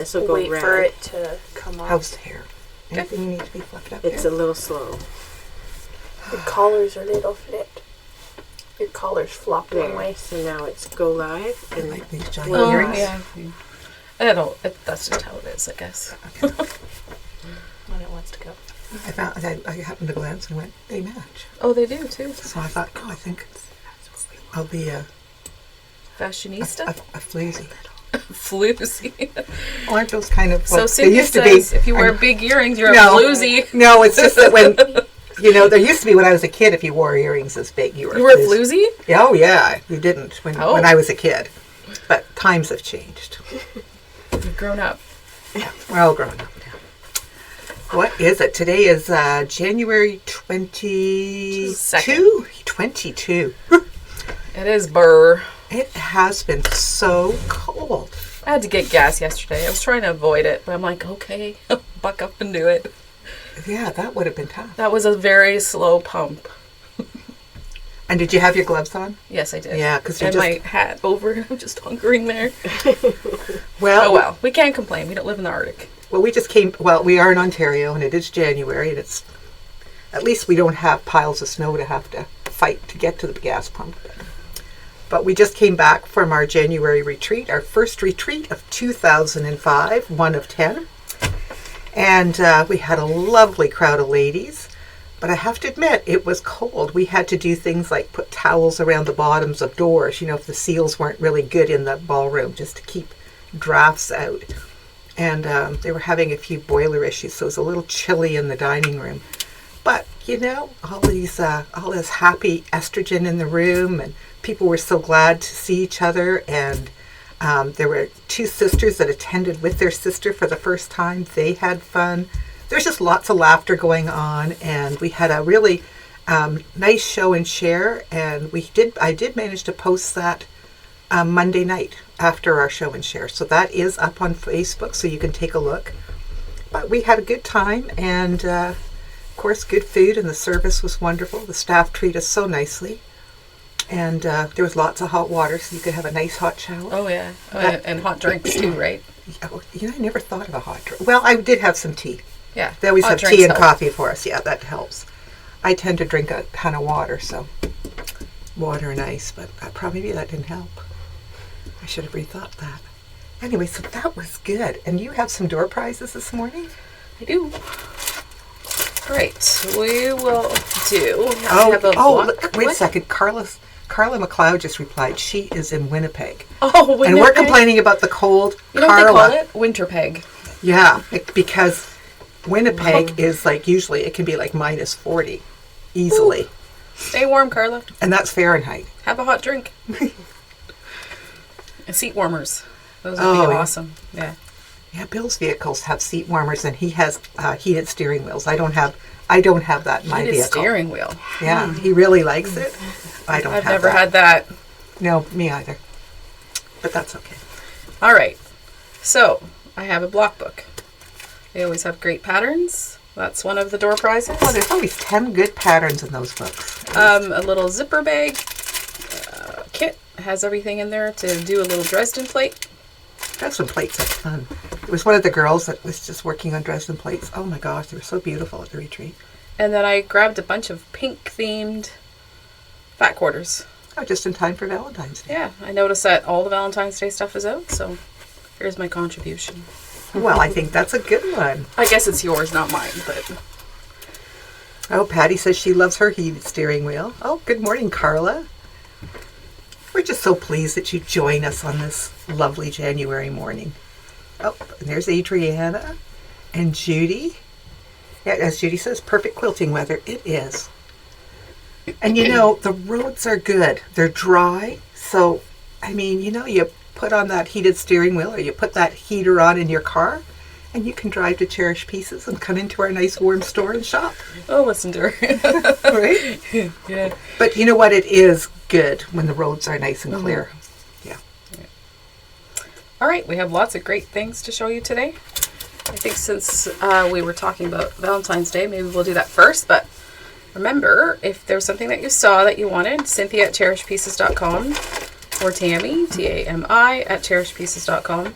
This will go wait red. for it to come off. How's the hair? Anything you need to be fluffed up? It's a little slow. Your collars are little flipped. Your collars flopped one way. So now it's go live. I like these giant Well, earrings. Yeah. That's just how it is, I guess. When it wants to go. I happened to glance and went, they match. Oh, they do too. So I thought, I think I'll be a Fashionista? floozy. Floozy. Oh, aren't those kind of... Well, So Cynthia says if you wear big earrings, you're a floozy. No, it's just that when... there used to be when I was a kid, if you wore earrings as big, you were You were a floozy? Oh, yeah. You didn't when I was a kid. But times have changed. You've grown up. Yeah, we're all grown up now. What is it? Today is January 22. 22. It is burr. It has been so cold. I had to get gas yesterday. I was trying to avoid it, but I'm like, okay, buck up and do it. Yeah, that would have been tough. That was a very slow pump. And did you have your gloves on? Yes, I did. Yeah, because and my hat over. I'm just hunkering there. Well, we can't complain. We don't live in the Arctic. Well, we just came. Well, we are in Ontario, and it is January, and it's at least we don't have piles of snow to have to fight to get to the gas pump. But we just came back from our January retreat, our first retreat of 2005, one of 10. And we had a lovely crowd of ladies. But I have to admit, it was cold. We had to do things like put towels around the bottoms of doors, if the seals weren't really good in the ballroom, just to keep drafts out. And they were having a few boiler issues, so it was a little chilly in the dining room. But, all this happy estrogen in the room, and people were so glad to see each other. And there were two sisters that attended with their sister for the first time. They had fun. There's just lots of laughter going on, and we had a really nice show and share. And I did manage to post that Monday night after our show and share. So that is up on Facebook, so you can take a look. But we had a good time, and of course, good food, and the service was wonderful. The staff treated us so nicely. And there was lots of hot water, so you could have a nice hot shower. Oh, yeah. And hot drinks, too, right? I never thought of a hot drink. Well, I did have some tea. Yeah. They always hot have tea and help. coffee for us. Yeah, that helps. I tend to drink a ton of water, so water and ice, but maybe that didn't help. I should have rethought that. Anyway, so that was good. And you have some door prizes this morning? I do. Great. We will do... Look, wait a second. Carla McLeod just replied. She is in Winnipeg. Oh, Winnipeg. And we're complaining about the cold. You know what they call it? Winterpeg. Yeah, because Winnipeg is usually it can be minus 40 easily. Ooh. Stay warm, Carla. And that's Fahrenheit. Have a hot drink. And seat warmers. Those would be awesome. Yeah. Yeah, Bill's vehicles have seat warmers, and he has heated steering wheels. I don't have that in my Heated vehicle. steering wheel. Yeah, he really likes it. I've never had that. No, me either. But that's okay. All right. So, I have a block book. They always have great patterns. That's one of the door prizes. Oh, there's always 10 good patterns in those books. A little zipper bag kit has everything in there to do a little Dresden plate. Dresden plates are fun. It was one of the girls that was just working on Dresden plates. Oh my gosh, they were so beautiful at the retreat. And then I grabbed a bunch of pink-themed fat quarters. Oh, just in time for Valentine's Day. Yeah, I noticed that all the Valentine's Day stuff is out, so here's my contribution. Well, I think that's a good one. I guess it's yours, not mine, but... Oh, Patty says she loves her heated steering wheel. Oh, good morning, Carla. We're just so pleased that you join us on this lovely January morning. Oh, and there's Adriana and Judy. Yeah, as Judy says, perfect quilting weather. It is. And the roads are good. They're dry. So, you put on that heated steering wheel, or you put that heater on in your car, and you can drive to Cherished Pieces and come into our nice warm store and shop. Oh, listen to her. Right? Yeah. But you know what? It is good when the roads are nice and clear. Yeah. All right, we have lots of great things to show you today. I think since we were talking about Valentine's Day, maybe we'll do that first. But remember, if there's something that you saw that you wanted, Cynthia at cherishedpieces.com or Tami, Tami, at cherishedpieces.com.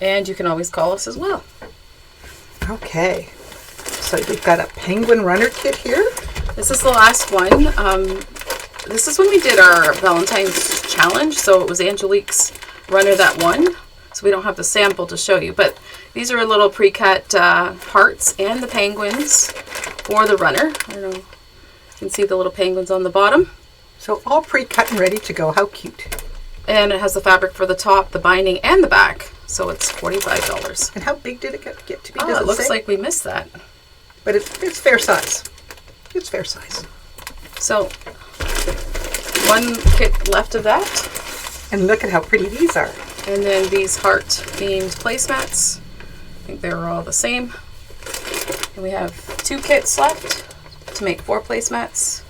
And you can always call us as well. Okay. So we've got a penguin runner kit here. This is the last one. This is when we did our Valentine's challenge. So it was Angelique's runner that won. So we don't have the sample to show you. But these are little pre-cut hearts and the penguins for the runner. I don't know. You can see the little penguins on the bottom. So all pre-cut and ready to go. How cute. And it has the fabric for the top, the binding, and the back. So it's $45. And how big did it get to be? Oh, it looks like we missed that. But it's fair size. It's fair size. So one kit left of that. And look at how pretty these are. And then these heart-themed placemats. I think they were all the same. And we have 2 kits left to make 4 placemats.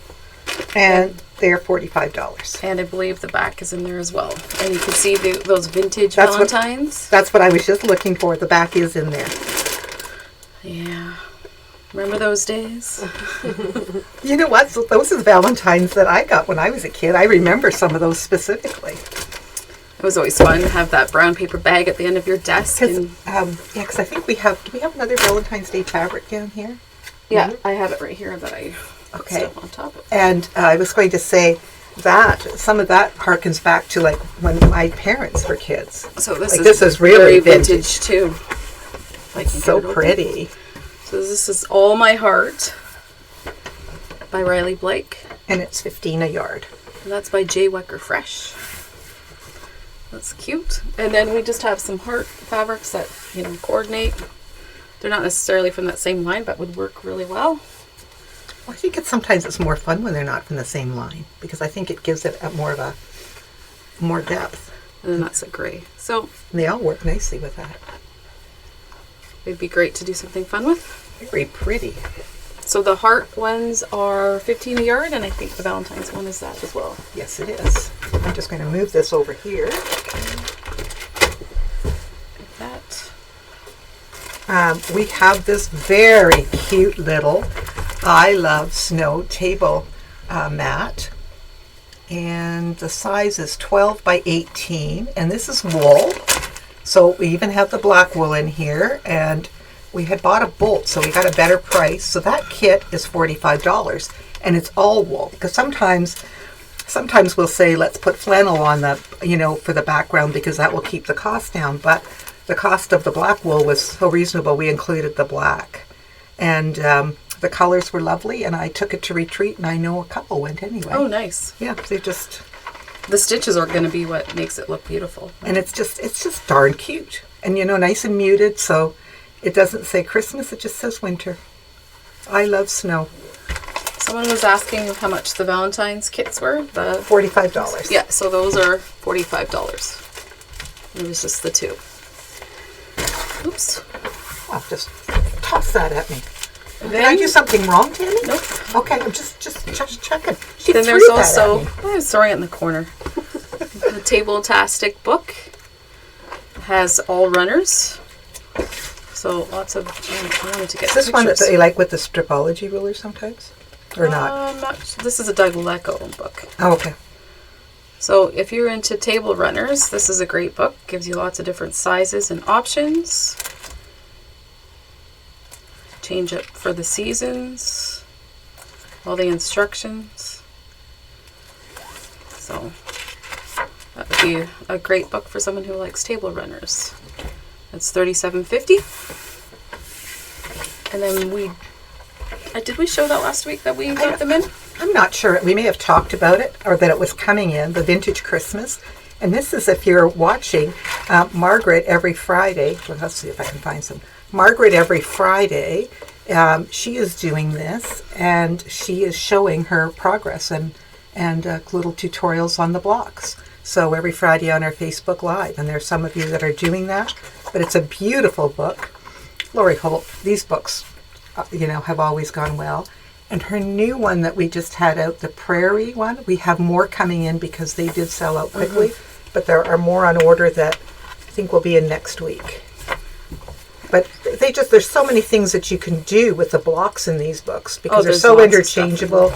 And they're $45. And I believe the back is in there as well. And you can see those vintage Valentines. That's what I was just looking for. The back is in there. Yeah. Remember those days? You know what? So those are the Valentines that I got when I was a kid. I remember some of those specifically. It was always fun to have that brown paper bag at the end of your desk. Because I think we have another Valentine's Day fabric down here? Yeah, I have it right here that I okay. on top of. And I was going to say that some of that harkens back to like when my parents were kids. So this is really very vintage too. Like so pretty. So this is All My Heart by Riley Blake. And it's $15 a yard. And that's by J. Wecker Fresh. That's cute. And then we just have some heart fabrics that, coordinate. They're not necessarily from that same line, but would work really well. Well, I think sometimes it's more fun when they're not from the same line, because I think it gives it more depth. And then that's a gray. So and they all work nicely with that. It'd be great to do something fun with. Very pretty. So the heart ones are $15 a yard, and I think the Valentine's one is that as well. Yes, it is. I'm just going to move this over here. Like that. We have this very cute little I Love Snow table mat. And the size is 12 by 18. And this is wool. So we even have the black wool in here. And we had bought a bolt, so we got a better price. So that kit is $45. And it's all wool. Because sometimes we'll say, let's put flannel on the, for the background, because that will keep the cost down. But the cost of the black wool was so reasonable, we included the black. And the colors were lovely, and I took it to retreat, and I know a couple went anyway. Oh, nice. Yeah, they just... The stitches are going to be what makes it look beautiful. And it's just darn cute. And, nice and muted, so it doesn't say Christmas, it just says winter. I love snow. Someone was asking how much the Valentine's kits were. The $45. Yeah, so those are $45. It was just the 2. Oops. Oh, just toss that at me. Then, did I do something wrong, Tammy? Nope. Okay, I'm just checking. Then there's also, I was throwing it in the corner. The Table-tastic book has all runners. So lots of, I wanted to get Is this one that you like with the stripology ruler sometimes? Or not? This is a Doug Lecco book. Oh, okay. So if you're into table runners, this is a great book. Gives you lots of different sizes and options. Change it for the seasons. All the instructions. So that would be a great book for someone who likes table runners. It's $37.50. And then did we show that last week that we got them in? I'm not sure. We may have talked about it, or that it was coming in, the Vintage Christmas. And this is, if you're watching, Margaret every Friday. Well, let's see if I can find some. Margaret every Friday, she is doing this, and she is showing her progress and little tutorials on the blocks. So every Friday on our Facebook Live, and there's some of you that are doing that. But it's a beautiful book. Lori Holt, these books, have always gone well. And her new one that we just had out, the Prairie one, we have more coming in because they did sell out quickly. Mm-hmm. But there are more on order that I think will be in next week. But there's so many things that you can do with the blocks in these books because they're so interchangeable.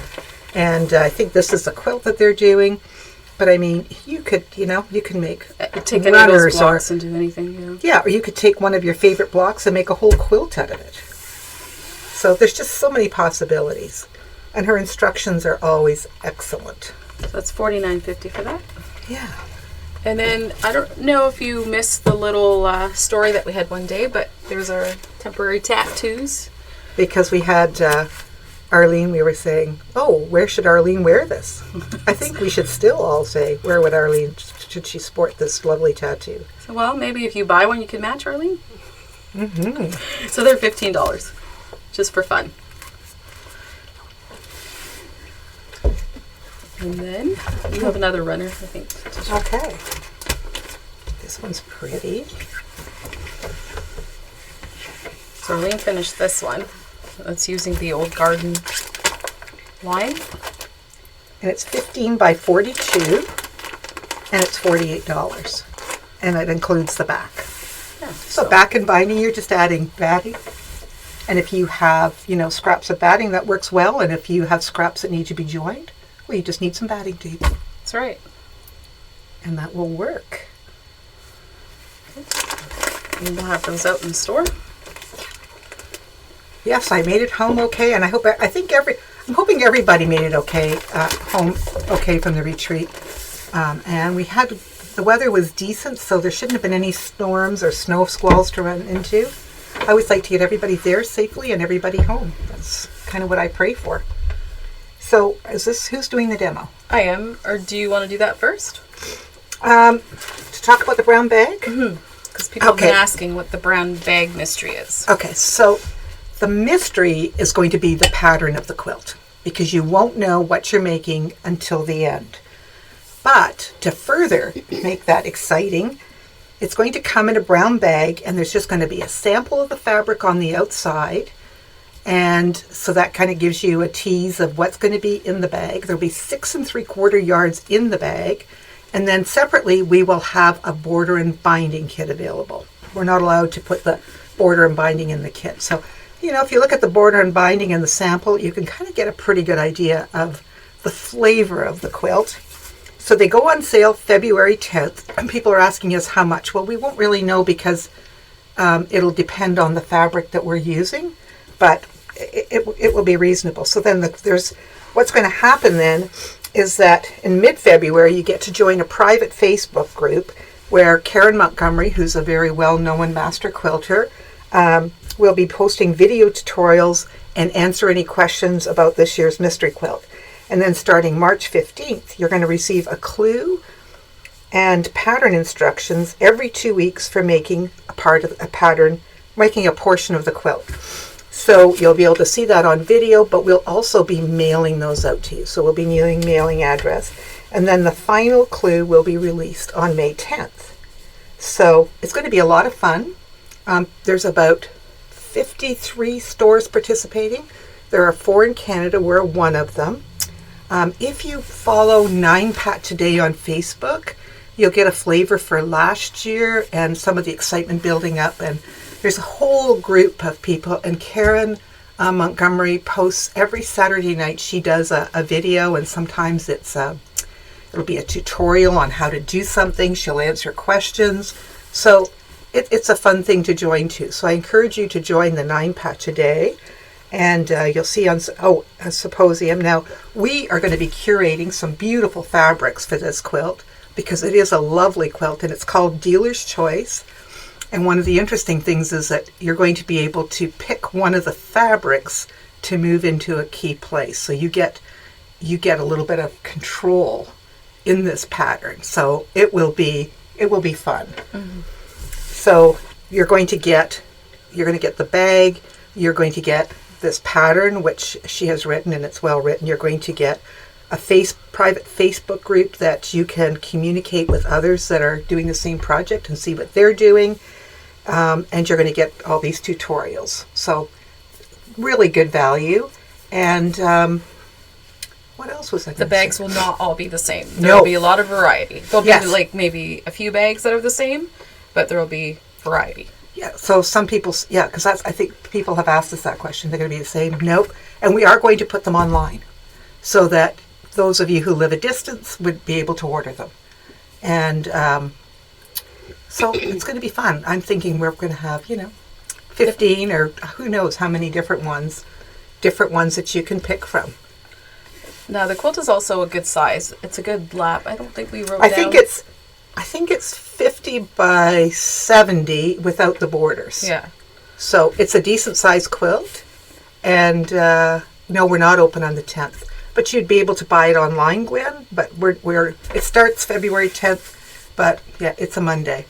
And I think this is a quilt that they're doing. But I mean, you can make take any of those blocks and do anything. Yeah, or you could take one of your favorite blocks and make a whole quilt out of it. So there's just so many possibilities. And her instructions are always excellent. So that's $49.50 for that. Yeah. And then I don't know if you missed the little story that we had one day, but there's our temporary tattoos. Because we had Arlene, we were saying, oh, where should Arlene wear this? I think we should still all say, where would Arlene, should she sport this lovely tattoo? So, well, maybe if you buy one, you can match Arlene. Mm-hmm. So they're $15, just for fun. And then you have another runner, I think. Okay. This one's pretty. So Arlene finished this one. That's using the old garden line. And it's 15 by 42. And it's $48. And it includes the back. Yeah, So back and binding, you're just adding batting. And if you have, scraps of batting, that works well. And if you have scraps that need to be joined, well, you just need some batting tape. That's right. And that will work. And we'll have those out in the store. Yes, I made it home okay, and I'm hoping everybody made it okay home okay from the retreat. And the weather was decent, so there shouldn't have been any storms or snow squalls to run into. I always like to get everybody there safely and everybody home. That's kind of what I pray for. So, who's doing the demo? I am. Or do you want to do that first? To talk about the brown bag? Because people have been asking what the brown bag mystery is. Okay, so the mystery is going to be the pattern of the quilt, because you won't know what you're making until the end. But to further make that exciting, it's going to come in a brown bag, and there's just going to be a sample of the fabric on the outside. And so that kind of gives you a tease of what's going to be in the bag. There'll be 6 3/4 yards in the bag. And then separately, we will have a border and binding kit available. We're not allowed to put the border and binding in the kit. So, if you look at the border and binding in the sample, you can kind of get a pretty good idea of the flavor of the quilt. So they go on sale February 10th. And people are asking us how much. Well, we won't really know because it'll depend on the fabric that we're using. But it will be reasonable. So then there's what's going to happen then is that in mid-February you get to join a private Facebook group where Karen Montgomery, who's a very well-known master quilter, will be posting video tutorials and answer any questions about this year's mystery quilt. And then starting March 15th, you're going to receive a clue and pattern instructions every 2 weeks for making making a portion of the quilt. So you'll be able to see that on video, but we'll also be mailing those out to you. So we'll be mailing address. And then the final clue will be released on May 10th. So it's going to be a lot of fun. There's about 53 stores participating. There are 4 in Canada. We're one of them. If you follow 9 Pat Today on Facebook, you'll get a flavor for last year and some of the excitement building up. And there's a whole group of people, and Karen Montgomery posts every Saturday night. She does a video, and sometimes it'll be a tutorial on how to do something. She'll answer questions. So it's a fun thing to join too. So I encourage you to join the 9 Patch a Day, and you'll see a symposium. Now, we are going to be curating some beautiful fabrics for this quilt because it is a lovely quilt, and it's called Dealer's Choice. And one of the interesting things is that you're going to be able to pick one of the fabrics to move into a key place. So you get a little bit of control in this pattern. So it will be fun. Mm-hmm. So you're going to get the bag, you're going to get this pattern which she has written, and it's well written. You're going to get a private Facebook group that you can communicate with others that are doing the same project and see what they're doing. And you're going to get all these tutorials. So really good value. And what else was I going to say? The bags will not all be the same. No. There will be a lot of variety. There'll Yes. be like maybe a few bags that are the same, but there will be variety. Yeah, so some people, because I think people have asked us that question. They're going to be the same. Nope. And we are going to put them online so that those of you who live a distance would be able to order them. And So it's going to be fun. I'm thinking we're going to have, 15 or who knows how many different ones that you can pick from. Now the quilt is also a good size. It's a good lap. I don't think we wrote I down. think it's 50 by 70 without the borders. Yeah. So it's a decent sized quilt, and no, we're not open on the 10th. But you'd be able to buy it online, Gwen. But it starts February 10th, but yeah, it's a Monday.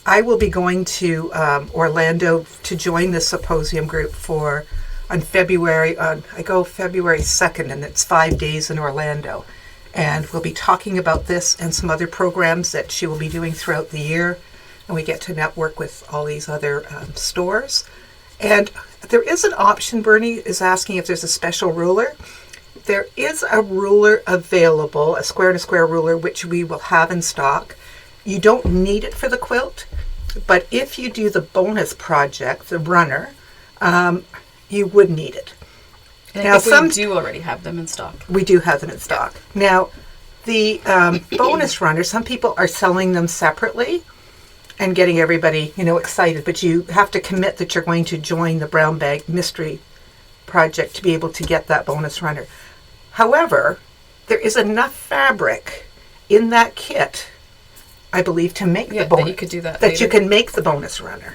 I will be going to Orlando to join the symposium group I go February 2nd, and it's 5 days in Orlando. And we'll be talking about this and some other programs that she will be doing throughout the year. And we get to network with all these other stores. And there is an option. Bernie is asking if there's a special ruler. There is a ruler available, a square and a square ruler, which we will have in stock. You don't need it for the quilt, but if you do the bonus project, the runner, you would need it. And Now, we do already have them in stock. We do have them in stock. Now, the bonus runner, some people are selling them separately and getting everybody, excited, but you have to commit that you're going to join the Brown Bag Mystery Project to be able to get that bonus runner. However, there is enough fabric in that kit, I believe, to make the bonus. That you could do that That later. you can make the bonus runner.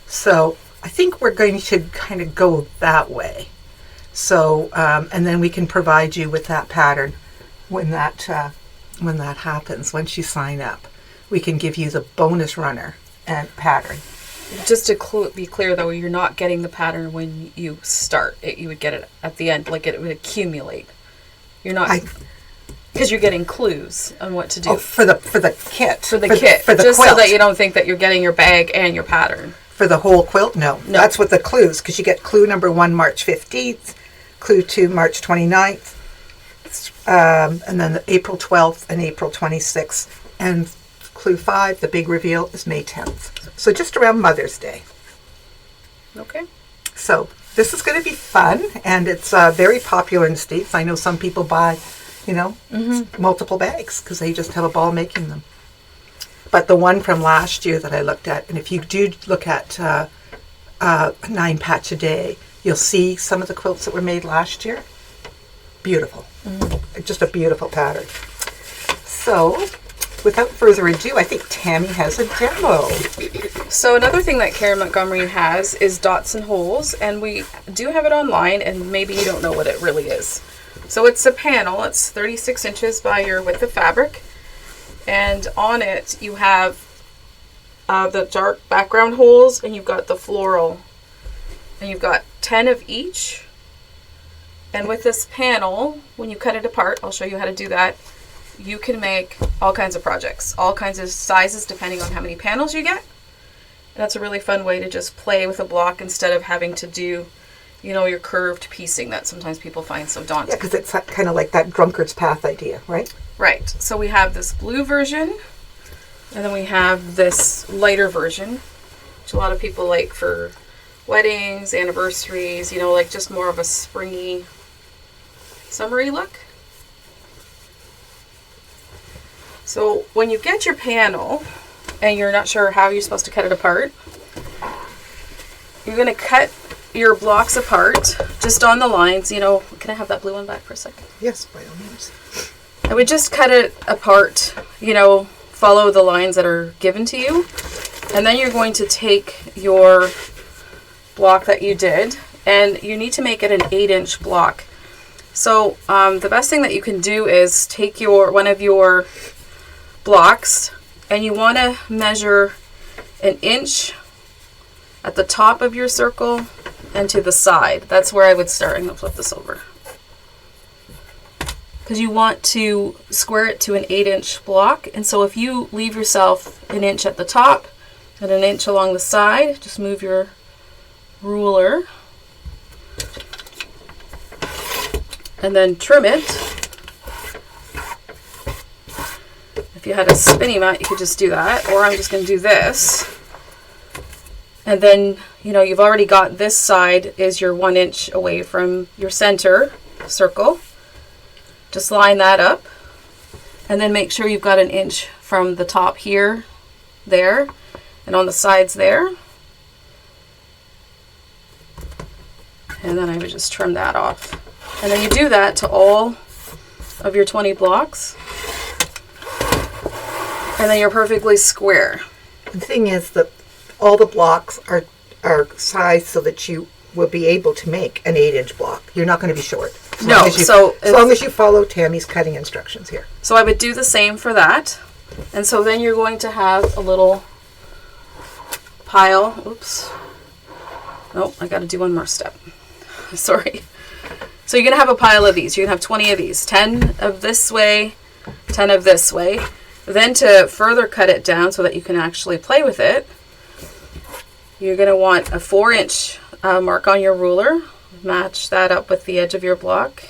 So I think we're going to kind of go that way. So, and then we can provide you with that pattern when that happens. Once you sign up, we can give you the bonus runner and pattern. Just to be clear, though, you're not getting the pattern when you start. You would get it at the end, like it would accumulate. You're not, because you're getting clues on what to do. Oh, for the kit. For the kit. For the just quilt. So that you don't think that you're getting your bag and your pattern. For the whole quilt? No. That's what the clues, because you get clue number 1, March 15th, clue 2, March 29th, and then the April 12th and April 26th. And clue 5, the big reveal, is May 10th. So just around Mother's Day. Okay. So this is going to be fun, and it's very popular in the States. I know some people buy, multiple bags because they just have a ball making them. But the one from last year that I looked at, and if you do look at 9 Patch a Day, you'll see some of the quilts that were made last year. Beautiful. Just a beautiful pattern. So, without further ado, I think Tami has a demo. So another thing that Karen Montgomery has is dots and holes, and we do have it online, and maybe you don't know what it really is. So it's a panel. It's 36 inches by your width of fabric, and on it you have the dark background holes, and you've got the floral, and you've got 10 of each. And with this panel, when you cut it apart, I'll show you how to do that, you can make all kinds of projects, all kinds of sizes depending on how many panels you get. And that's a really fun way to just play with a block instead of having to do, your curved piecing that sometimes people find so daunting. Yeah, because it's kind of like that drunkard's path idea, right? Right. So we have this blue version, and then we have this lighter version, which a lot of people like for weddings, anniversaries, like just more of a springy, summery look. So when you get your panel and you're not sure how you're supposed to cut it apart, you're going to cut your blocks apart just on the lines. Can I have that blue one back for a second? Yes, by all means. I would just cut it apart, follow the lines that are given to you. And then you're going to take your block that you did, and you need to make it an 8-inch block. So the best thing that you can do is take one of your blocks, and you want to measure 1 inch at the top of your circle and to the side. That's where I would start. I'm going to flip this over, because you want to square it to an 8-inch block. And so if you leave yourself 1 inch at the top and 1 inch along the side, just move your ruler and then trim it. If you had a spinning mat, you could just do that, or I'm just going to do this. And then, you've already got this side is your 1 inch away from your center circle. Just line that up, and then make sure you've got 1 inch from the top here, there, and on the sides there. And then I would just trim that off. And then you do that to all of your 20 blocks. And then you're perfectly square. The thing is that all the blocks are sized so that you will be able to make an 8-inch block. You're not going to be short. As long as you follow Tammy's cutting instructions here. So I would do the same for that. And so then you're going to have a little pile. Oops. Nope, I got to do one more step. Sorry. So you're going to have a pile of these. You're going to have 20 of these. 10 of this way, 10 of this way. Then to further cut it down so that you can actually play with it, you're going to want a 4-inch mark on your ruler. Match that up with the edge of your block.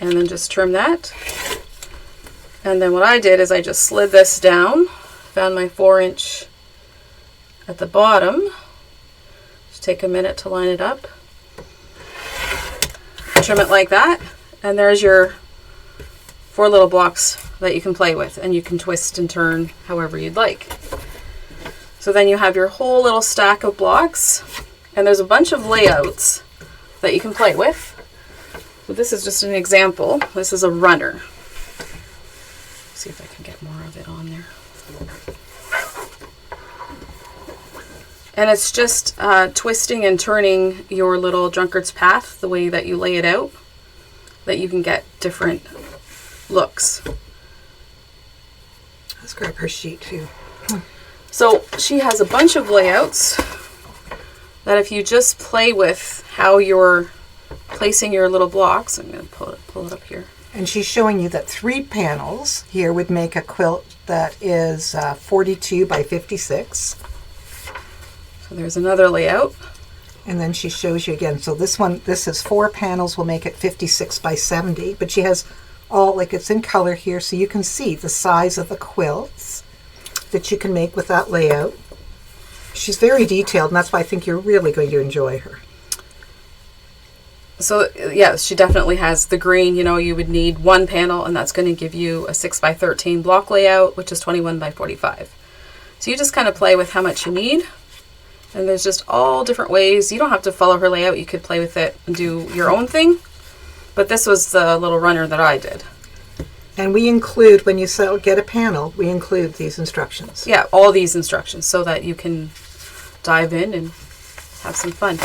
And then just trim that. And then what I did is I just slid this down. Found my 4-inch at the bottom. Just take a minute to line it up. Trim it like that. And there's your 4 little blocks that you can play with. And you can twist and turn however you'd like. So then you have your whole little stack of blocks. And there's a bunch of layouts that you can play with. So this is just an example. This is a runner. See if I can get more of it on there. And it's just twisting and turning your little drunkard's path the way that you lay it out, that you can get different looks. Let's grab her sheet too. So she has a bunch of layouts that if you just play with how you're placing your little blocks, I'm going to pull it up here. And she's showing you that 3 panels here would make a quilt that is 42 by 56. So there's another layout. And then she shows you again. So this is 4 panels will make it 56 by 70. But she has all, like it's in color here, so you can see the size of the quilts that you can make with that layout. She's very detailed, and that's why I think you're really going to enjoy her. So yeah, she definitely has the green. You know, you would need 1 panel, and that's going to give you a 6 by 13 block layout, which is 21 by 45. So you just kind of play with how much you need. And there's just all different ways. You don't have to follow her layout. You could play with it and do your own thing. But this was the little runner that I did. And we include, when you get a panel, we include these instructions. Yeah, all these instructions so that you can dive in and have some fun.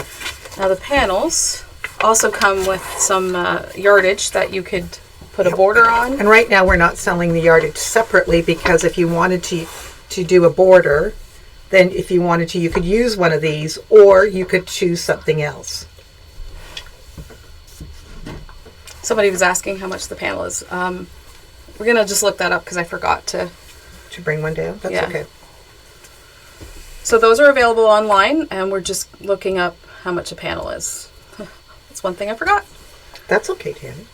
Now the panels also come with some yardage that you could put a border on. And right now we're not selling the yardage separately because if you wanted to do a border, then if you wanted to, you could use one of these or you could choose something else. Somebody was asking how much the panel is. We're going to just look that up because I forgot to bring one down. That's okay. So those are available online, and we're just looking up how much a panel is. That's one thing I forgot. That's okay, Tammy.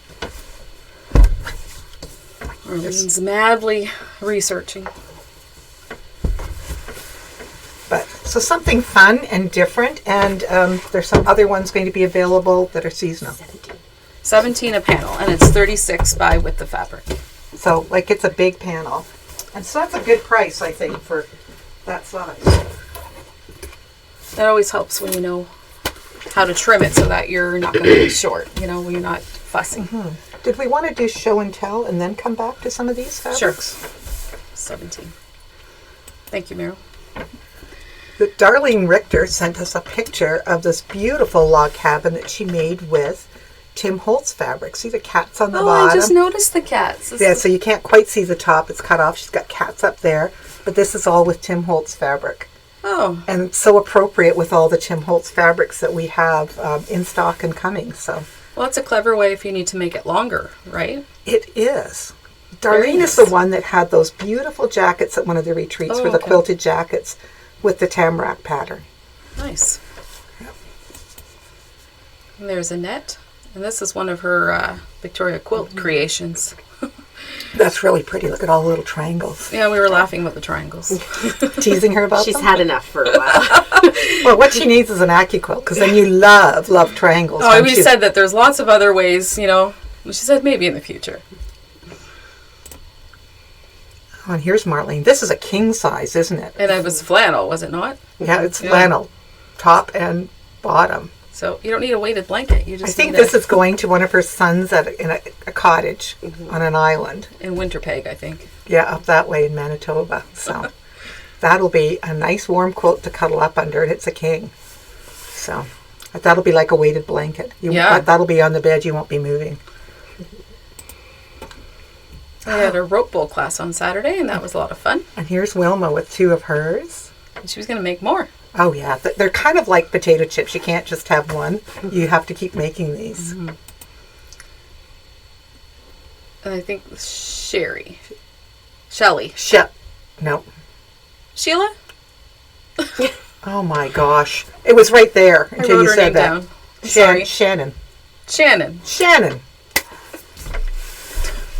Arlene's madly researching. But so something fun and different, and there's some other ones going to be available that are seasonal. 17 a panel, and it's 36 by width of fabric. So, like, it's a big panel. And so that's a good price, I think, for that size. That always helps when you know how to trim it so that you're not going to be short, you know, when you're not fussing. Mm-hmm. Did we want to do show and tell and then come back to some of these fabrics? Sure. 17. Thank you, Meryl. Darlene Richter sent us a picture of this beautiful log cabin that she made with Tim Holtz fabric. See the cats on the bottom? Oh, I just noticed the cats. So you can't quite see the top. It's cut off. She's got cats up there. But this is all with Tim Holtz fabric. Oh. And it's so appropriate with all the Tim Holtz fabrics that we have in stock and coming. So. Well, it's a clever way if you need to make it longer, right? It is. Darlene is the one that had those beautiful jackets at one of the retreats the quilted jackets with the tamarack pattern. Nice. Yep. And there's Annette. And this is one of her Victoria quilt creations. That's really pretty. Look at all the little triangles. Yeah, we were laughing about the triangles. Teasing her about She's them? had enough for a while. Well, what she needs is an AccuQuilt, because then you love triangles. Oh, we said that there's lots of other ways, you know. She said maybe in the future. Oh, and here's Marlene. This is a king size, isn't it? And it was flannel, was it not? Yeah, it's flannel, top and bottom. So you don't need a weighted blanket. You just I think need this is going to one of her sons in a cottage on an island. in Winterpeg, I think. Yeah, up that way in Manitoba. So that'll be a nice warm quilt to cuddle up under, and it's a king. So that'll be like a weighted blanket. That'll be on the bed. You won't be moving. I had a rope bowl class on Saturday, and that was a lot of fun. And here's Wilma with 2 of hers. And she was going to make more. Oh, yeah. They're kind of like potato chips. You can't just have one. You have to keep making these. Mm-hmm. And I think Shelly. No. Sheila? Oh, my gosh. It was right there I until wrote you her said name that. down. Sorry. Shannon. Shannon.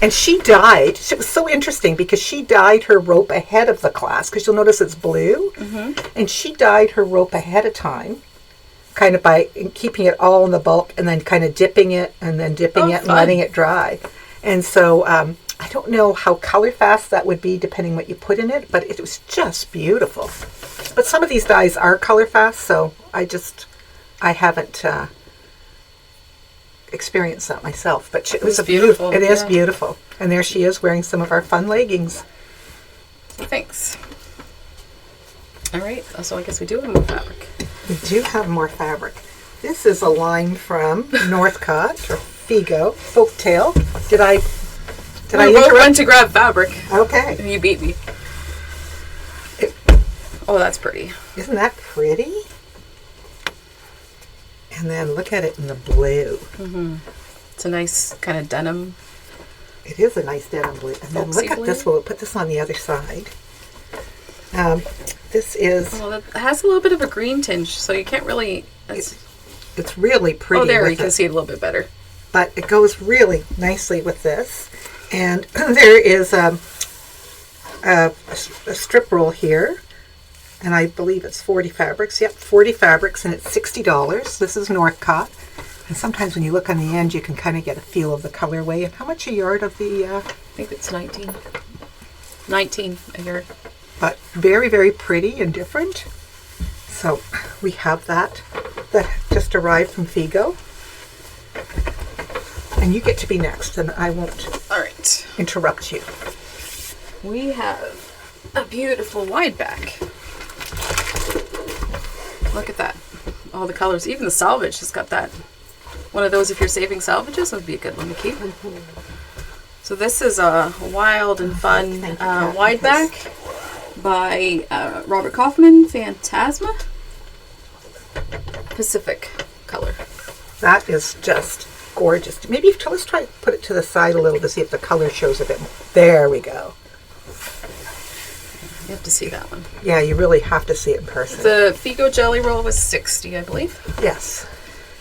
And she dyed. It was so interesting because she dyed her rope ahead of the class, because you'll notice it's blue. Mm-hmm. And she dyed her rope ahead of time, kind of by keeping it all in the bulk and then kind of dipping it and then dipping it and letting it dry. And so I don't know how color fast that would be depending what you put in it, but it was just beautiful. But some of these dyes are color fast, so I haven't experienced that myself. But it was beautiful. It is beautiful. And there she is wearing some of our fun leggings. Thanks. All right. So I guess we do have more fabric. We do have more fabric. This is a line from Northcott or Figo, Folktale. Did I both went to grab fabric. Okay. And you beat me. Oh, that's pretty. Isn't that pretty? And then look at it in the blue. Mm-hmm. It's a nice kind of denim. It is a nice denim blue. And then look at this. We'll put this on the other side. This is... Well, it has a little bit of a green tinge, so you can't really... It's really pretty. Oh, there, you can see it a little bit better. But it goes really nicely with this. And there is a strip roll here. And I believe it's 40 fabrics. Yep, 40 fabrics, and it's $60. This is Northcott. And sometimes when you look on the end, you can kind of get a feel of the colorway. And how much a yard of the... I think it's 19. 19 a yard. But very, very pretty and different. So we have that just arrived from Figo. And you get to be next, and I won't interrupt you. We have a beautiful wide back. Look at that. All the colors. Even the salvage has got that. One of those, if you're saving salvages, would be a good one to keep. So this is a wild and fun wide back by Robert Kaufman, Phantasma. Pacific color. That is just gorgeous. Maybe let's try to put it to the side a little to see if the color shows a bit more. There we go. You have to see that one. Yeah, you really have to see it in person. The Figo Jelly Roll was $60, I believe. Yes.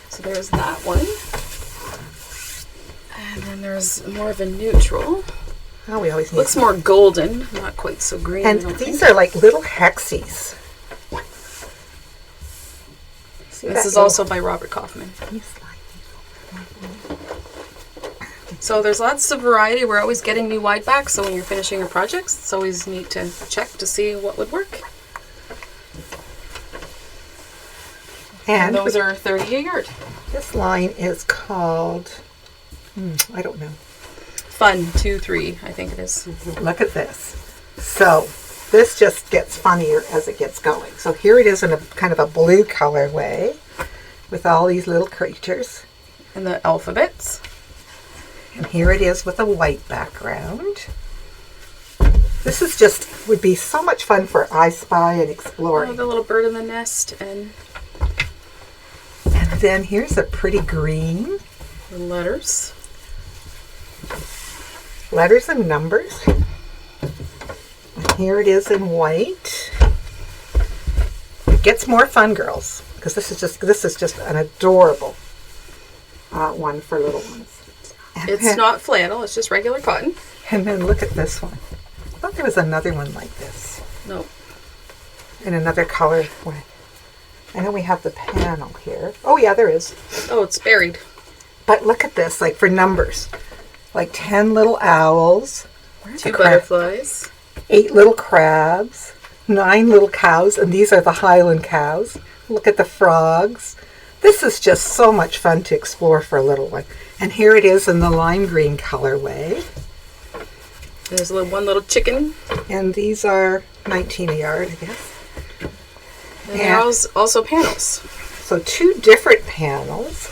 So there's that one. And then there's more of a neutral. Oh, we always need looks more golden, not quite so green. And these are like little hexies. This is also by Robert Kaufman. So there's lots of variety. We're always getting new wide backs, so when you're finishing your projects, it's always neat to check to see what would work. And those are 30 a yard. This line is called, I don't know. Fun 2-3, I think it is. Look at this. So this just gets funnier as it gets going. So here it is in a kind of a blue colorway with all these little creatures. And the alphabets. And here it is with a white background. This is just, would be so much fun for I Spy and exploring. Oh, the little bird in the nest. And then here's a pretty green. The letters. Letters and numbers. And here it is in white. It gets more fun, girls, because this is just an adorable one for little ones. It's not flannel, it's just regular cotton. And then look at this one. I thought there was another one like this. Nope. In another color way. I know we have the panel here. Oh yeah, there is. Oh, it's buried. But look at this, like for numbers. Like 10 little owls. 2 butterflies. 8 little crabs, 9 little cows, and these are the Highland cows. Look at the frogs. This is just so much fun to explore for a little one. And here it is in the lime green colorway. There's one little chicken. And these are 19 a yard, I guess. And there are also panels. So 2 different panels.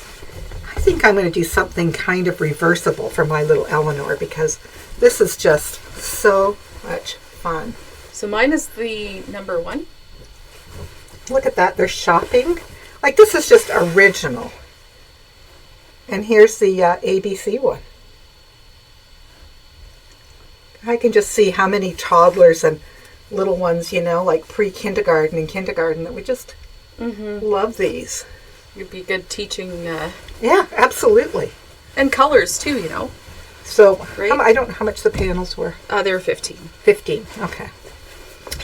I think I'm going to do something kind of reversible for my little Eleanor because this is just so much fun. So mine is the number 1. Look at that. They're shopping. Like this is just original. And here's the ABC one. I can just see how many toddlers and little ones, like pre-kindergarten and kindergarten that would just love these. You'd be good teaching. Yeah, absolutely. And colors too, So Right. I don't know how much the panels were. They were 15. 15. Okay.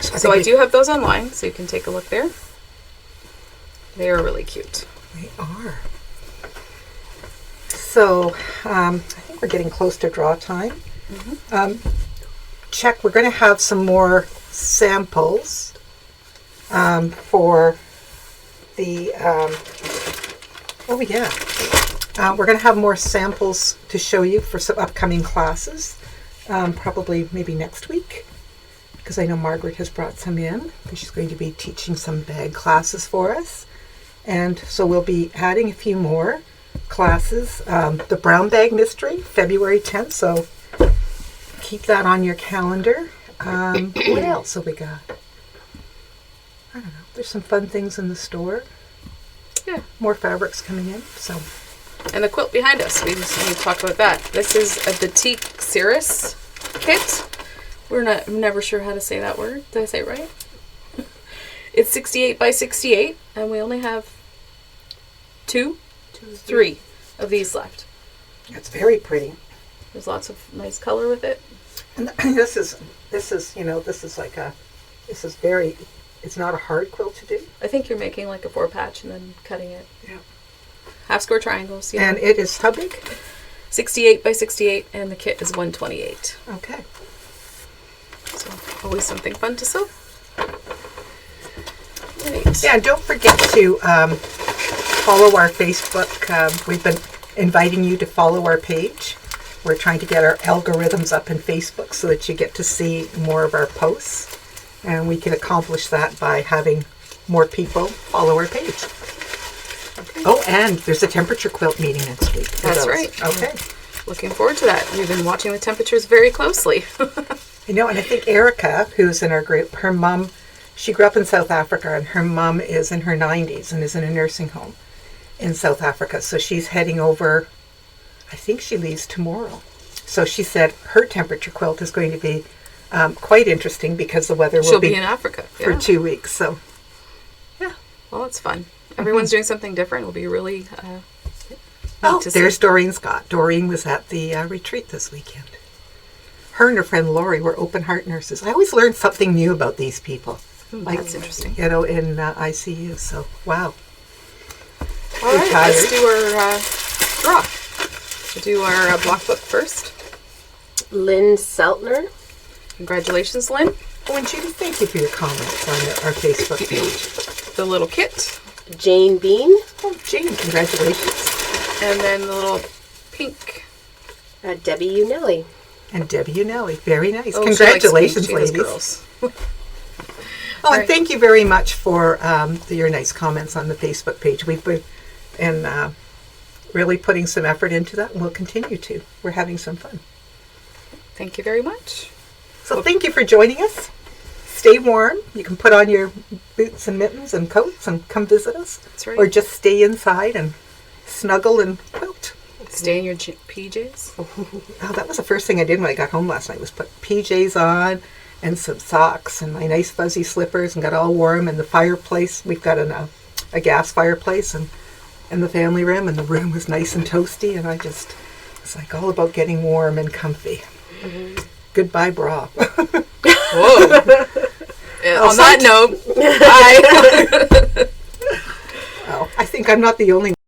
So I do have those online, so you can take a look there. They are really cute. They are. So I think we're getting close to draw time. Check. We're going to have some more samples for the. We're going to have more samples to show you for some upcoming classes. Probably maybe next week, because I know Margaret has brought some in. She's going to be teaching some bag classes for us. And so we'll be adding a few more classes. The Brown Bag Mystery, February 10th. So keep that on your calendar. What else have we got? I don't know. There's some fun things in the store. Yeah. More fabrics coming in. So. And the quilt behind us, we need to talk about that. This is a Batik Cirrus kit. I'm never sure how to say that word. Did I say it right? It's 68 by 68, and we only have 3 of these left. It's very pretty. There's lots of nice color with it. And this is very, it's not a hard quilt to do. I think you're making like a 4-patch and then cutting it. Yeah. Half square triangles. And it is how big? 68 by 68, and the kit is 128. Okay. So always something fun to sew. Right. Yeah, and don't forget to follow our Facebook. We've been inviting you to follow our page. We're trying to get our algorithms up in Facebook so that you get to see more of our posts. And we can accomplish that by having more people follow our page. Okay. Oh, and there's a temperature quilt meeting next week. That's right. Okay. Looking forward to that. We've been watching the temperatures very closely. And I think Erica, who's in our group, her mom, she grew up in South Africa, and her mom is in her 90s and is in a nursing home in South Africa. So she's heading over, I think she leaves tomorrow. So she said her temperature quilt is going to be quite interesting because the weather will She'll be in Africa for 2 weeks. So, yeah. Well, it's fun. Everyone's doing something different. It'll be really there's Doreen Scott. Doreen was at the retreat this weekend. Her and her friend Lori were open heart nurses. I always learn something new about these people. That's interesting. In ICU. So, wow. All right, let's do our draw. We'll do our block book first. Lynn Seltner. Congratulations, Lynn. Oh, and Judy, thank you for your comments on our Facebook page. The little kit. Jane Bean. Oh, Jane, congratulations. And then the little pink. Debbie Unelli. And Debbie Unelli. Very nice. Oh, Congratulations, she likes pink. She ladies. has girls. And thank you very much for your nice comments on the Facebook page. We've been really putting some effort into that, and we'll continue to. We're having some fun. Thank you very much. So thank you for joining us. Stay warm. You can put on your boots and mittens and coats and come visit us. That's right. Or just stay inside and snuggle and quilt. Stay in your PJs. Oh, that was the first thing I did when I got home last night was put PJs on and some socks and my nice fuzzy slippers and got all warm. And the fireplace, we've got a gas fireplace and in the family room, and the room was nice and toasty, and it's like all about getting warm and comfy. Mm-hmm. Goodbye, bra. Whoa. On that note, bye. Oh, I think I'm not the only